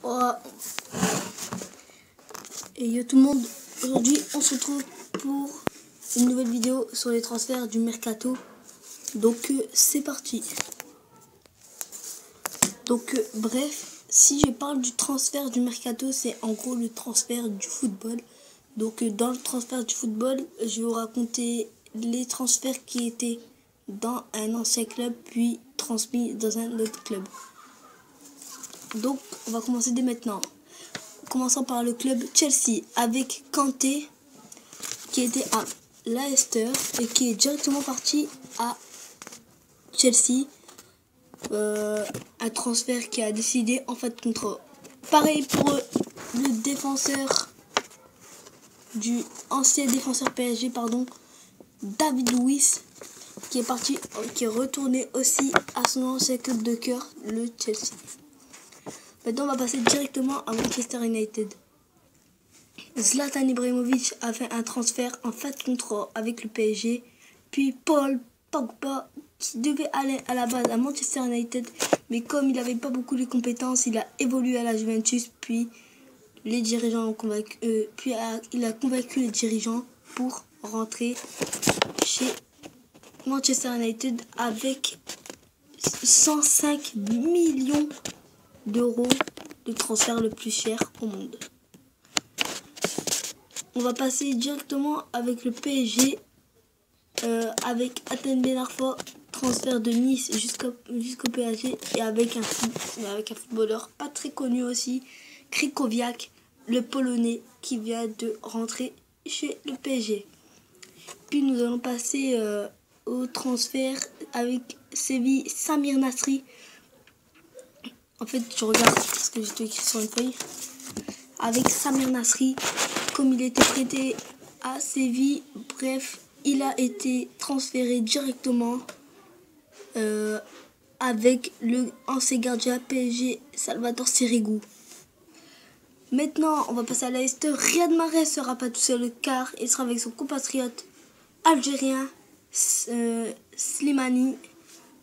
Oh. Et yo tout le monde, aujourd'hui on se retrouve pour une nouvelle vidéo sur les transferts du mercato. Donc c'est parti. Donc bref, si je parle du transfert du mercato, c'est en gros le transfert du football. Donc dans le transfert du football, je vais vous raconter les transferts qui étaient dans un ancien club puis transmis dans un autre club. Donc on va commencer dès maintenant. Commençons par le club Chelsea avec Kanté qui était à Leicester et qui est directement parti à Chelsea. Un transfert qui a décidé en fait contre. Pareil pour le défenseur du ancien défenseur PSG, David Luiz, qui est parti, qui est retourné aussi à son ancien club de cœur, le Chelsea. Maintenant, on va passer directement à Manchester United. Zlatan Ibrahimovic a fait un transfert en fait contrat avec le PSG. Puis Paul Pogba, qui devait aller à la base à Manchester United, mais comme il n'avait pas beaucoup de compétences, il a évolué à la Juventus. Puis les dirigeants ont convaincu, il a convaincu les dirigeants pour rentrer chez Manchester United avec 105 millions d'euros de transfert le plus cher au monde. On va passer directement avec le PSG, avec Athènes Ben Arfa, transfert de Nice jusqu'au PSG, et avec un footballeur pas très connu aussi, Krychowiak, le Polonais, qui vient de rentrer chez le PSG. Puis nous allons passer au transfert avec Séville, Samir Nasri. En fait, je regarde ce que j'ai écrit sur une feuille. Avec Samir Nasri, comme il était prêté à Séville, bref, il a été transféré directement avec le ancien gardien PSG, Salvatore Sirigu. Maintenant, on va passer à Leicester. Riyad Mahrez sera pas tout seul car il sera avec son compatriote algérien Slimani.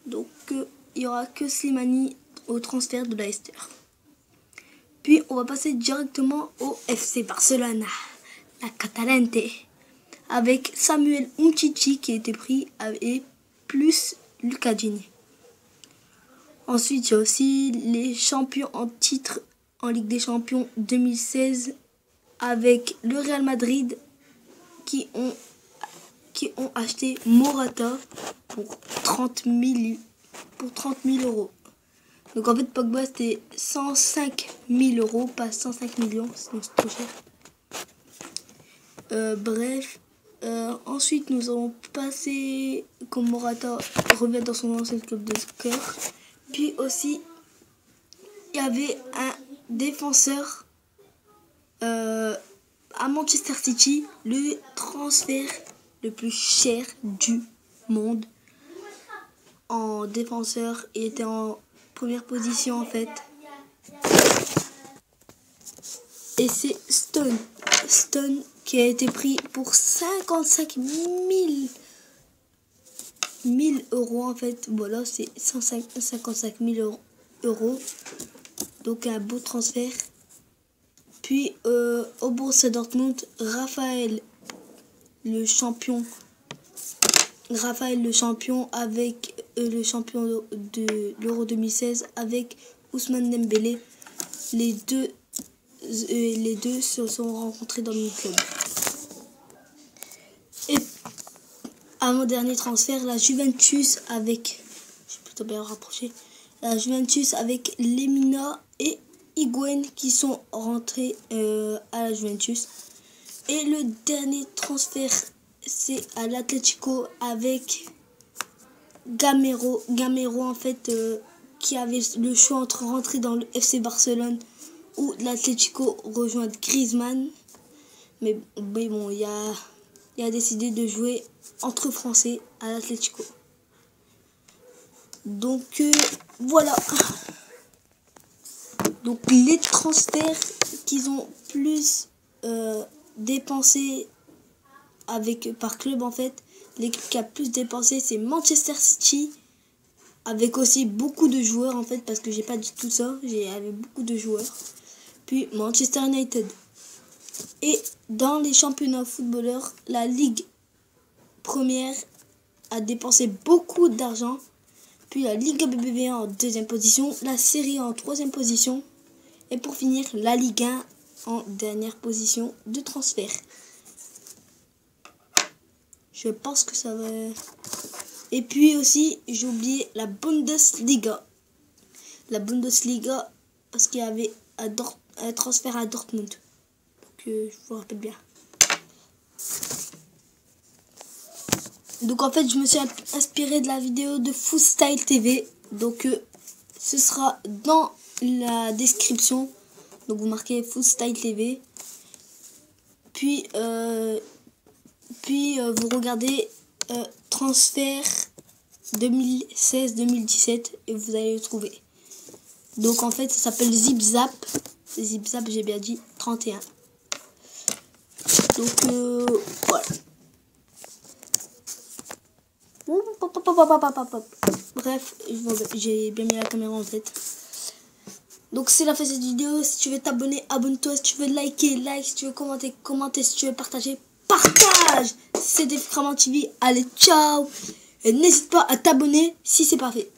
Donc, il n'y aura que Slimani au transfert de Leicester. Puis, on va passer directement au FC Barcelone, la Catalente, avec Samuel Umtiti qui a été pris et plus Lucas Digne. Ensuite, il y a aussi les champions en titre en Ligue des Champions 2016 avec le Real Madrid qui ont acheté Morata pour 30 000 euros. Donc en fait, Pogba c'était 105 000 euros, pas 105 millions, sinon c'est trop cher. Bref, ensuite nous allons passer, comme Morata revient dans son ancien club de cœur. Puis aussi, il y avait un défenseur à Manchester City, le transfert le plus cher du monde. En défenseur, il était en première position en fait. Et c'est Stone qui a été pris pour 55 000 euros en fait. Voilà, c'est 55 000 euros. Donc un beau transfert. Puis au Borussia Dortmund, Raphaël le champion avec le champion de l'Euro 2016 avec Ousmane Dembélé. Les deux se sont rencontrés dans le même club. Et à mon dernier transfert, la Juventus avec, je suis plutôt bien rapproché, la Juventus avec Lemina et Higuaín qui sont rentrés à la Juventus. Et le dernier transfert, c'est à l'Atlético avec Gamero en fait, qui avait le choix entre rentrer dans le FC Barcelone ou l'Atlético rejoindre Griezmann. Mais bon, il a décidé de jouer entre Français à l'Atlético. Donc voilà. Donc les transferts qu'ils ont plus dépensé par club en fait, l'équipe qui a plus dépensé c'est Manchester City, avec aussi beaucoup de joueurs en fait, parce que j'ai pas dit tout ça, j'ai beaucoup de joueurs. puis Manchester United. Et dans les championnats footballeurs, la Ligue première a dépensé beaucoup d'argent, puis la Ligue BBVA en 2e position, la Serie A en 3e position, et pour finir, la Ligue 1 en dernière position de transfert. Je pense que ça va... Et puis aussi, j'ai oublié la Bundesliga. La Bundesliga, parce qu'il y avait un transfert à Dortmund. Donc, je vous rappelle bien. Donc, en fait, je me suis inspiré de la vidéo de Footstyle TV. Donc, ce sera dans la description. Donc, vous marquez Footstyle TV. Puis vous regardez transfert 2016-2017 et vous allez le trouver. Donc en fait ça s'appelle Zip Zap. Zip Zap, j'ai bien dit 31. Donc voilà. Bref, j'ai bien mis la caméra en fait. Donc c'est la fin de cette vidéo. Si tu veux t'abonner, abonne-toi. Si tu veux liker, like. Si tu veux commenter, commenter. Si tu veux partager, partage. C'était Framan TV. Allez, ciao. Et n'hésite pas à t'abonner si c'est pas fait.